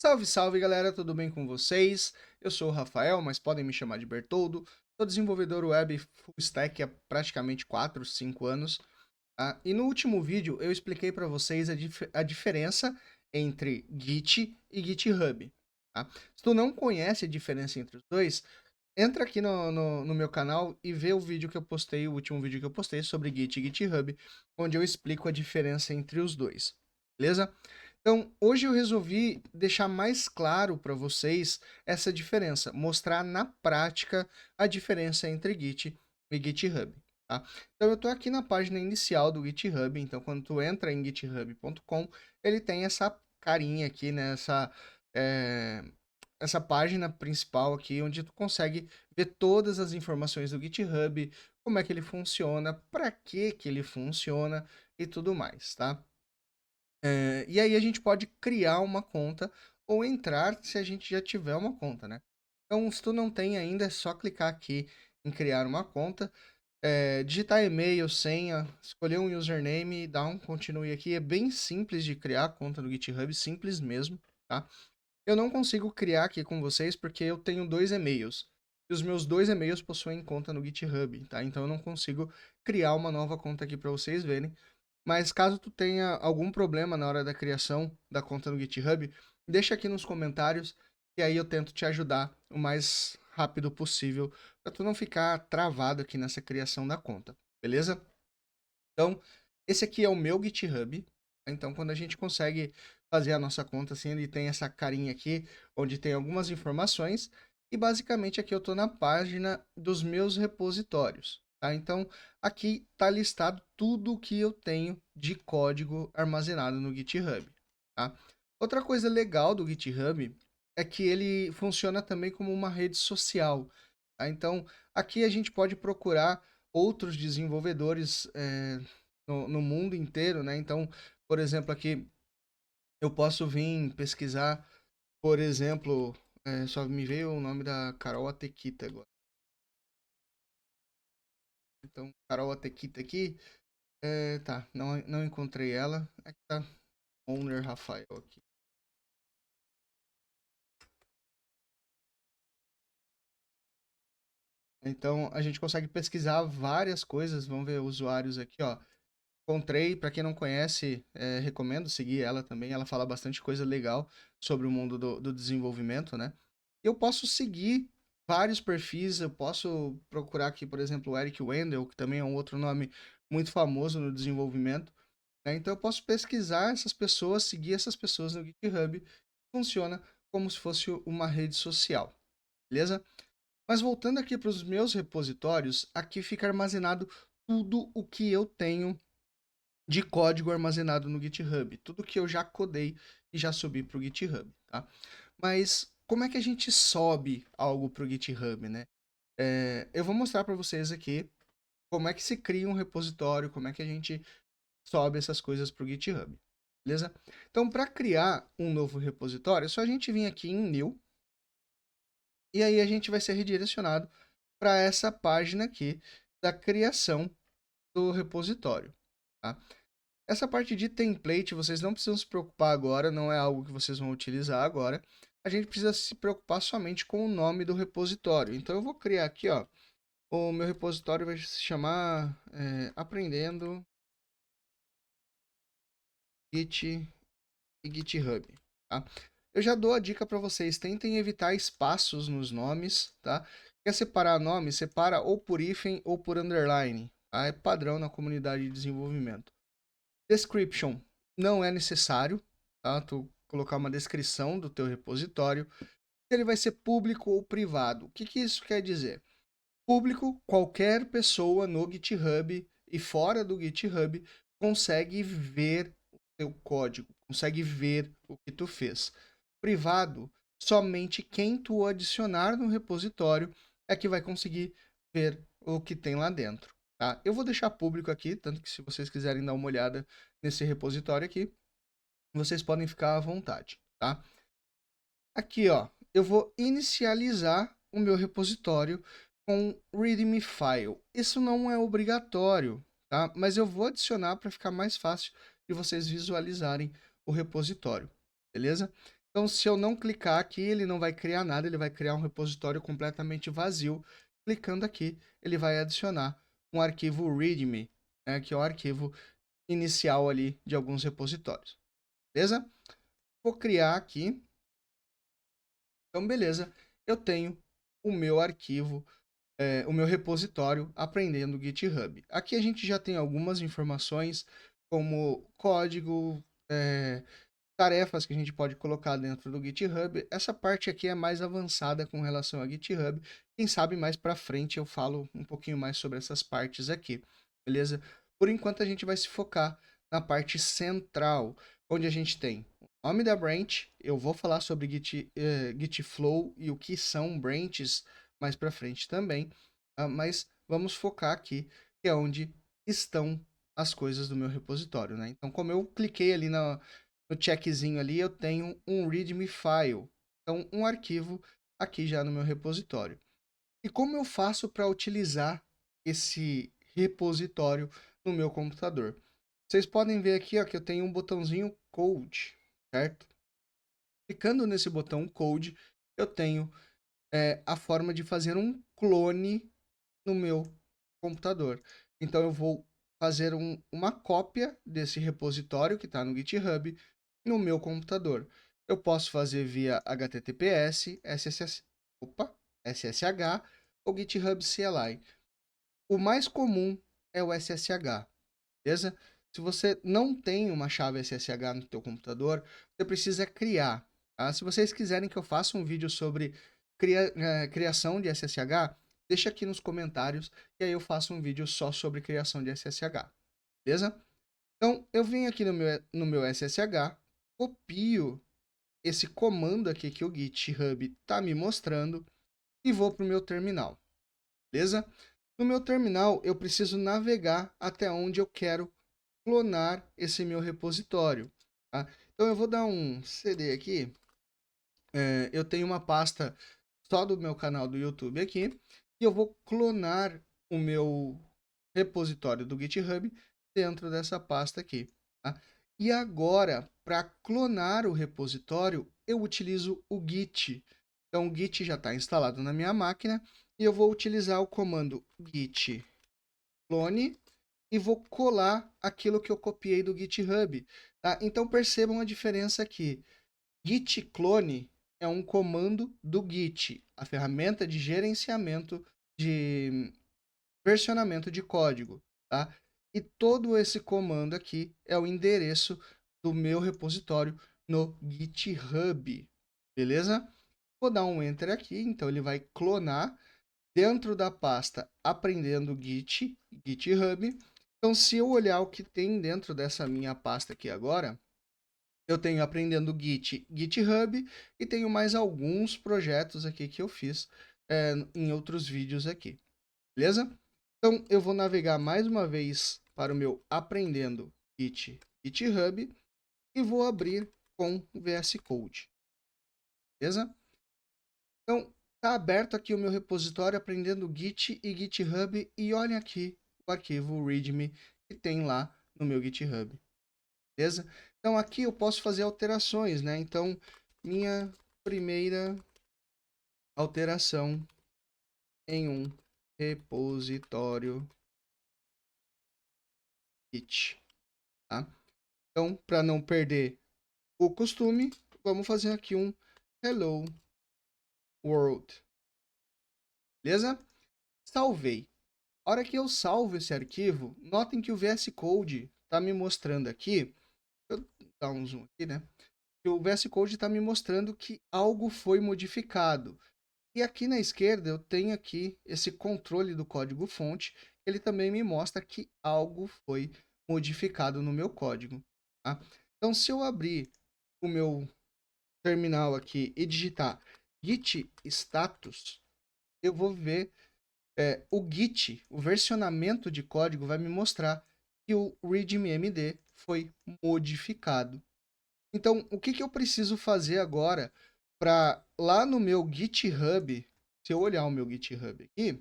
Salve, salve galera, tudo bem com vocês? Eu sou o Rafael, mas podem me chamar de Bertoldo. Sou desenvolvedor web full stack há praticamente 4, 5 anos. E no último vídeo eu expliquei para vocês a diferença entre Git e GitHub. Tá? Se tu não conhece a diferença entre os dois, entra aqui no meu canal e vê o vídeo que eu postei, o último vídeo que eu postei sobre Git e GitHub, onde eu explico a diferença entre os dois. Beleza? Então, hoje eu resolvi deixar mais claro para vocês essa diferença, mostrar na prática a diferença entre Git e GitHub. Tá? Então, eu estou aqui na página inicial do GitHub, então quando tu entra em github.com, ele tem essa carinha aqui, né? Essa página principal aqui, onde tu consegue ver todas as informações do GitHub, como é que ele funciona, para que ele funciona e tudo mais, tá? E aí a gente pode criar uma conta ou entrar se a gente já tiver uma conta, né? Então, se tu não tem ainda, é só clicar aqui em criar uma conta, digitar e-mail, senha, escolher um username e dar um continue aqui. É bem simples de criar a conta no GitHub, simples mesmo, tá? Eu não consigo criar aqui com vocês porque eu tenho 2 e-mails. E os meus 2 e-mails possuem conta no GitHub, tá? Então eu não consigo criar uma nova conta aqui para vocês verem. Mas caso tu tenha algum problema na hora da criação da conta no GitHub, deixa aqui nos comentários e aí eu tento te ajudar o mais rápido possível para tu não ficar travado aqui nessa criação da conta, beleza? Então, esse aqui é o meu GitHub. Então, quando a gente consegue fazer a nossa conta assim, ele tem essa carinha aqui onde tem algumas informações e basicamente aqui eu estou na página dos meus repositórios, tá? Então, aqui está listado tudo o que eu tenho de código armazenado no GitHub, tá? Outra coisa legal do GitHub é que ele funciona também como uma rede social, tá? Então, aqui a gente pode procurar outros desenvolvedores no mundo inteiro, né? Então, por exemplo, aqui eu posso vir pesquisar, por exemplo, só me veio o nome da Carol Atequita agora. Então, Carol Atequita aqui, tá, não encontrei ela. Aqui tá, Owner Rafael aqui. Então, a gente consegue pesquisar várias coisas, vamos ver usuários aqui, ó. Encontrei, para quem não conhece, recomendo seguir ela também. Ela fala bastante coisa legal sobre o mundo do desenvolvimento, né? Eu posso seguir vários perfis, eu posso procurar aqui, por exemplo, o Eric Wendel, que também é um outro nome muito famoso no desenvolvimento, né? Então eu posso pesquisar essas pessoas, seguir essas pessoas no GitHub. Funciona como se fosse uma rede social, beleza? Mas voltando aqui para os meus repositórios, aqui fica armazenado tudo o que eu tenho de código armazenado no GitHub, tudo que eu já codei e já subi para o GitHub, tá? Mas como é que a gente sobe algo para o GitHub, né? Eu vou mostrar para vocês aqui como é que se cria um repositório, como é que a gente sobe essas coisas para o GitHub, beleza? Então, para criar um novo repositório, é só a gente vir aqui em New, e aí a gente vai ser redirecionado para essa página aqui da criação do repositório, tá? Essa parte de template, vocês não precisam se preocupar agora, não é algo que vocês vão utilizar agora. A gente precisa se preocupar somente com o nome do repositório. Então eu vou criar aqui, ó, o meu repositório vai se chamar Aprendendo Git e GitHub, tá? Eu já dou a dica para vocês, tentem evitar espaços nos nomes, tá? Quer separar nome? Separa ou por hífen ou por underline, tá? É padrão na comunidade de desenvolvimento. Description não é necessário, tá? Tu colocar uma descrição do teu repositório. Ele vai ser público ou privado. O que que isso quer dizer? Público, qualquer pessoa no GitHub e fora do GitHub consegue ver o teu código, consegue ver o que tu fez. Privado, somente quem tu adicionar no repositório é que vai conseguir ver o que tem lá dentro, tá? Eu vou deixar público aqui, tanto que se vocês quiserem dar uma olhada nesse repositório aqui, vocês podem ficar à vontade, tá? Aqui, ó, eu vou inicializar o meu repositório com README file. Isso não é obrigatório, tá? Mas eu vou adicionar para ficar mais fácil de vocês visualizarem o repositório, beleza? Então, se eu não clicar aqui, ele não vai criar nada, ele vai criar um repositório completamente vazio. Clicando aqui, ele vai adicionar um arquivo README, né, que é o arquivo inicial ali de alguns repositórios. Beleza? Vou criar aqui. Então, beleza. Eu tenho o meu arquivo, o meu repositório aprendendo GitHub. Aqui a gente já tem algumas informações, como código, tarefas que a gente pode colocar dentro do GitHub. Essa parte aqui é mais avançada com relação a GitHub. Quem sabe mais para frente eu falo um pouquinho mais sobre essas partes aqui, beleza? Por enquanto a gente vai se focar na parte central, onde a gente tem o nome da branch. Eu vou falar sobre Git Flow e o que são branches mais para frente também, mas vamos focar aqui, que é onde estão as coisas do meu repositório, né? Então, como eu cliquei ali no checkzinho ali, eu tenho um README file, então um arquivo aqui já no meu repositório. E como eu faço para utilizar esse repositório no meu computador? Vocês podem ver aqui ó, que eu tenho um botãozinho Code, certo? Clicando nesse botão Code, eu tenho a forma de fazer um clone no meu computador. Então eu vou fazer uma cópia desse repositório que está no GitHub no meu computador. Eu posso fazer via HTTPS, SSH ou GitHub CLI. O mais comum é o SSH, beleza? Se você não tem uma chave SSH no teu computador, você precisa criar. Tá? Se vocês quiserem que eu faça um vídeo sobre criação de SSH, deixa aqui nos comentários e aí eu faço um vídeo só sobre criação de SSH, beleza? Então, eu venho aqui no meu SSH, copio esse comando aqui que o GitHub está me mostrando e vou para o meu terminal, beleza? No meu terminal, eu preciso navegar até onde eu quero clonar esse meu repositório. Tá? Então, eu vou dar um CD aqui. Eu tenho uma pasta só do meu canal do YouTube aqui e eu vou clonar o meu repositório do GitHub dentro dessa pasta aqui. Tá? E agora, para clonar o repositório, eu utilizo o Git. Então, o Git já está instalado na minha máquina e eu vou utilizar o comando git clone e vou colar aquilo que eu copiei do GitHub. Tá? Então, percebam a diferença aqui. Git clone é um comando do Git, a ferramenta de gerenciamento de versionamento de código, tá? E todo esse comando aqui é o endereço do meu repositório no GitHub, beleza? Vou dar um enter aqui, então ele vai clonar dentro da pasta aprendendo Git, GitHub. Então, se eu olhar o que tem dentro dessa minha pasta aqui agora, eu tenho aprendendo Git, GitHub e tenho mais alguns projetos aqui que eu fiz em outros vídeos aqui, beleza? Então, eu vou navegar mais uma vez para o meu aprendendo Git, GitHub e vou abrir com o VS Code, beleza? Então, está aberto aqui o meu repositório aprendendo Git e GitHub e olha aqui o arquivo README que tem lá no meu GitHub, beleza? Então, aqui eu posso fazer alterações, né? Então, minha primeira alteração em um repositório Git, tá? Então, para não perder o costume, vamos fazer aqui um Hello World, beleza? Salvei. A hora que eu salvo esse arquivo, notem que o VS Code está me mostrando aqui, eu dar um zoom aqui, né? Que o VS Code está me mostrando que algo foi modificado. E aqui na esquerda eu tenho aqui esse controle do código fonte, ele também me mostra que algo foi modificado no meu código. Tá? Então, se eu abrir o meu terminal aqui e digitar git status, eu vou ver o Git, o versionamento de código vai me mostrar que o readme.md foi modificado. Então, o que eu preciso fazer agora para lá no meu GitHub, se eu olhar o meu GitHub aqui,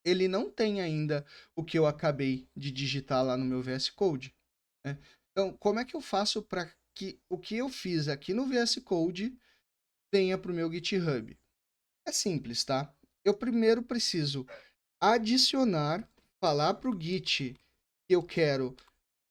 ele não tem ainda o que eu acabei de digitar lá no meu VS Code, né? Então, como é que eu faço para que o que eu fiz aqui no VS Code venha para o meu GitHub? É simples, tá? Eu primeiro preciso adicionar, falar para o Git que eu quero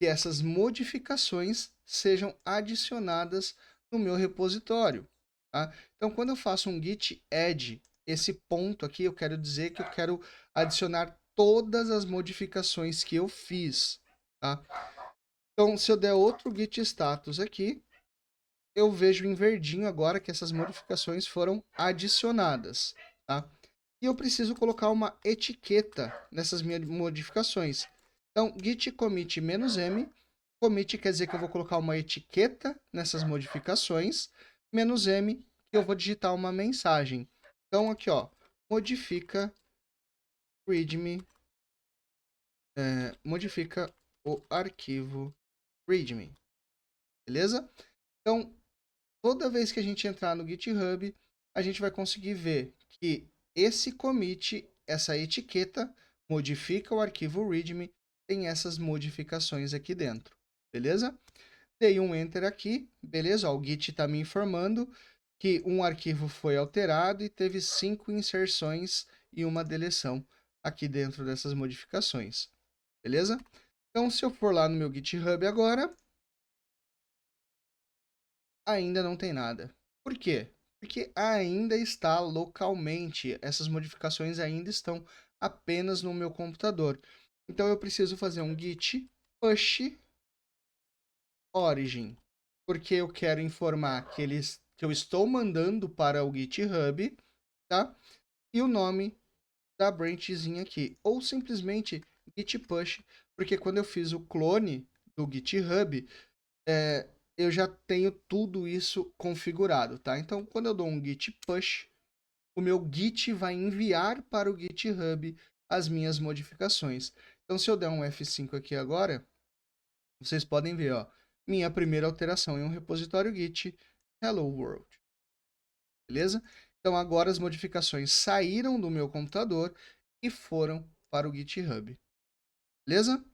que essas modificações sejam adicionadas no meu repositório, tá? Então, quando eu faço um git add, esse ponto aqui eu quero dizer que eu quero adicionar todas as modificações que eu fiz, tá? Então, se eu der outro git status aqui, eu vejo em verdinho agora que essas modificações foram adicionadas, tá? E eu preciso colocar uma etiqueta nessas minhas modificações. Então, git commit "-m", commit quer dizer que eu vou colocar uma etiqueta nessas modificações, "-m", que eu vou digitar uma mensagem. Então, aqui, ó, modifica readme, modifica o arquivo readme, beleza? Então, toda vez que a gente entrar no GitHub, a gente vai conseguir ver que esse commit, essa etiqueta, modifica o arquivo readme, tem essas modificações aqui dentro, beleza? Dei um enter aqui, beleza? Ó, o Git está me informando que um arquivo foi alterado e teve 5 inserções e uma deleção aqui dentro dessas modificações, beleza? Então, se eu for lá no meu GitHub agora, ainda não tem nada. Por quê? Porque ainda está localmente, essas modificações ainda estão apenas no meu computador. Então eu preciso fazer um git push origin, porque eu quero informar que eu estou mandando para o GitHub, tá? E o nome da branchzinha aqui, ou simplesmente git push, porque quando eu fiz o clone do GitHub, eu já tenho tudo isso configurado, tá? Então, quando eu dou um git push, o meu Git vai enviar para o GitHub as minhas modificações. Então, se eu der um F5 aqui agora, vocês podem ver, ó, minha primeira alteração em um repositório Git, Hello World, beleza? Então, agora as modificações saíram do meu computador e foram para o GitHub, beleza?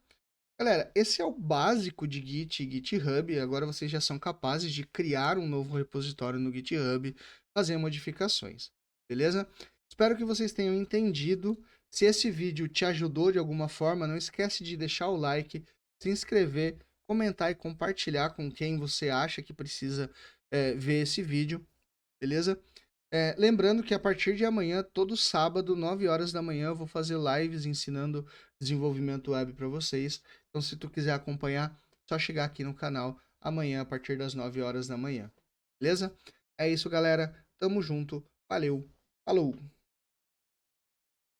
Galera, esse é o básico de Git e GitHub. Agora vocês já são capazes de criar um novo repositório no GitHub, fazer modificações, beleza? Espero que vocês tenham entendido. Se esse vídeo te ajudou de alguma forma, não esquece de deixar o like, se inscrever, comentar e compartilhar com quem você acha que precisa ver esse vídeo, beleza? Lembrando que a partir de amanhã, todo sábado, 9 horas da manhã, eu vou fazer lives ensinando desenvolvimento web para vocês. Então, se tu quiser acompanhar, só chegar aqui no canal amanhã, a partir das 9 horas da manhã. Beleza? É isso, galera. Tamo junto. Valeu. Falou!